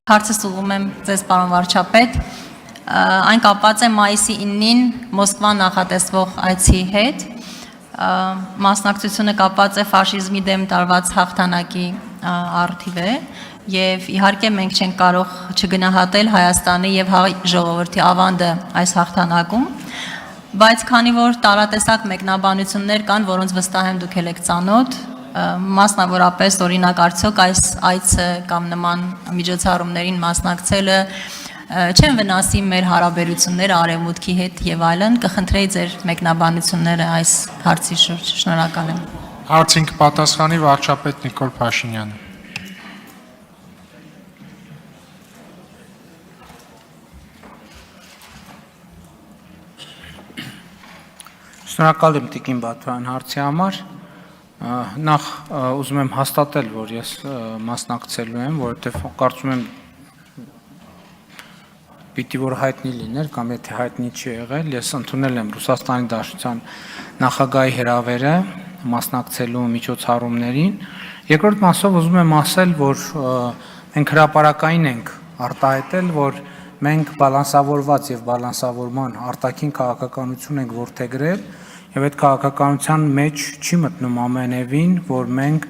Հարցս ուղղում եմ ձեզ, պարոն վարչապետ, այն կապված է մայիսի 9-ին Մոսկվա նախատեսվող այցի հետ, մասնակցությունը կապված է ֆաշիզմի դեմ տարված հաղթանակի առթիվ է, և իհարկե մենք չենք կարող չգնահատել Հայաստանի և հայ ժողովրդի ավանդը այս հաղթանակում, բայց քանի որ տարատեսակ մեկնաբանություններ կան, որոնց վստահ եմ դուք եք ծանոթ, մասնավորապես օրինակ արդյոք այս այցը կամ նման միջոցառումներին մասնակցելը չեն վնասի մեր հարաբերությունները Արևմուտքի հետ եւ այլն, կխնդրեի ձեր մեկնաբանությունները այս հարցի շուրջ, շնորհակալ եմ։ Հարցին կպատասխանի վարչապետ Նիկոլ Փաշինյանը։ Շնորհակալ եմ Տիկին Բաթոյան հարցի համար։ Նախ ուզում եմ հաստատել, որ ես մասնակցելու եմ, որովհետև կարծում եմ պիտի որ հայտնի լիներ, կամ եթե հայտնի չի եղել, ես ընդունել եմ Ռուսաստանի Դաշնության նախագահի հրավերը մասնակցելու միջոցառումներին։ Երկրորդ մասով ուզում եմ ասել, որ մենք հրապարակային ենք արտահայտել, որ մենք բալանսավորված եւ բալանսավորման արտաքին քաղաքականություն ենք որդեգրել, եւ այդ քաղաքականության մեջ չի մտնում ամենևին, որ մենք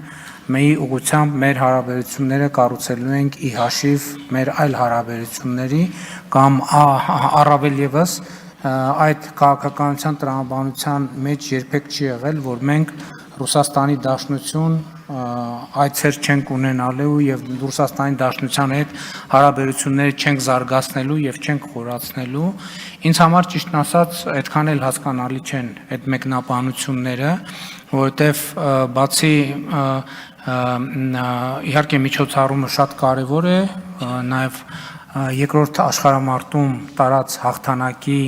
մեի ուղղությամբ մեր հարաբերությունները կառուցելու ենք ի հաշիվ մեր այլ հարաբերությունների կամ առավել եւս այդ քաղաքականության տրամաբանության մեջ երբեք չի եղել, որ մենք Ռուսաստանի Դաշնություն այցեր չենք ունենալու եւ Ռուսաստանի Դաշնության հետ հարաբերությունները չենք զարգացնելու եւ չենք խորացնելու։ Ինձ համար ճիշտն ասած այդքան էլ հասկանալի չեն այդ մեկնաբանությունները, որովհետեւ բացի իհարկե միջոցառումը շատ կարեւոր է, նաեւ երկրորդ աշխարհամարտում տարած հաղթանակի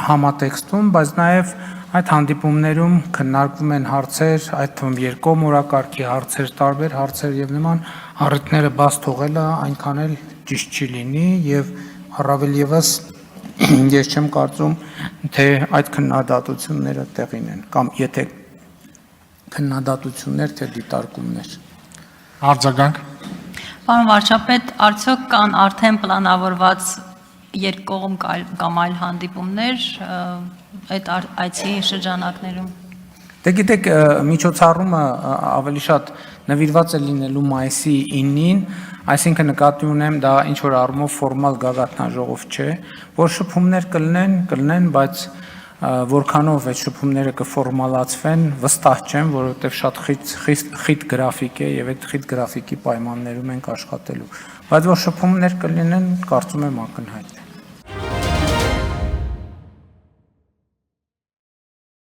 համատեքստում, բայց նաեւ այդ հանդիպումներում քննարկվում են հարցեր, այդ թվում երկկողմ օրակարգի հարցեր, տարբեր հարցեր եւ նման առիթները բաց թողելը այնքան էլ ճիշտ չի լինի եւ առավել եւս ես չեմ կարծում, թե այդ քննադատությունները տեղին են կամ եթե քննադատություններ թե դիտարկումներ։ Արձագանք։ Պարոն վարչապետ, արդյոք կան արդեն պլանավորված երկկողմ կամ այլ հանդիպումներ այդ այցի շրջանակներում։ Դե գիտեք, միջոցառումը ավելի շատ նվիրված է լինելու մայիսի 9-ին, այսինքն նկատի ունեմ դա ինչ որ առումով ֆորմալ գագաթնաժողով չէ, որ շփումներ կլինեն, բայց որքանով այդ շփումները կֆորմալացվեն, վստահ չեմ, որովհետև շատ խիտ գրաֆիկ է եւ այդ խիտ գրաֆիկի պայմաններում ենք աշխատելու։ Բայց որ շփումներ կլինեն, կարծում եմ ակնհայտ է։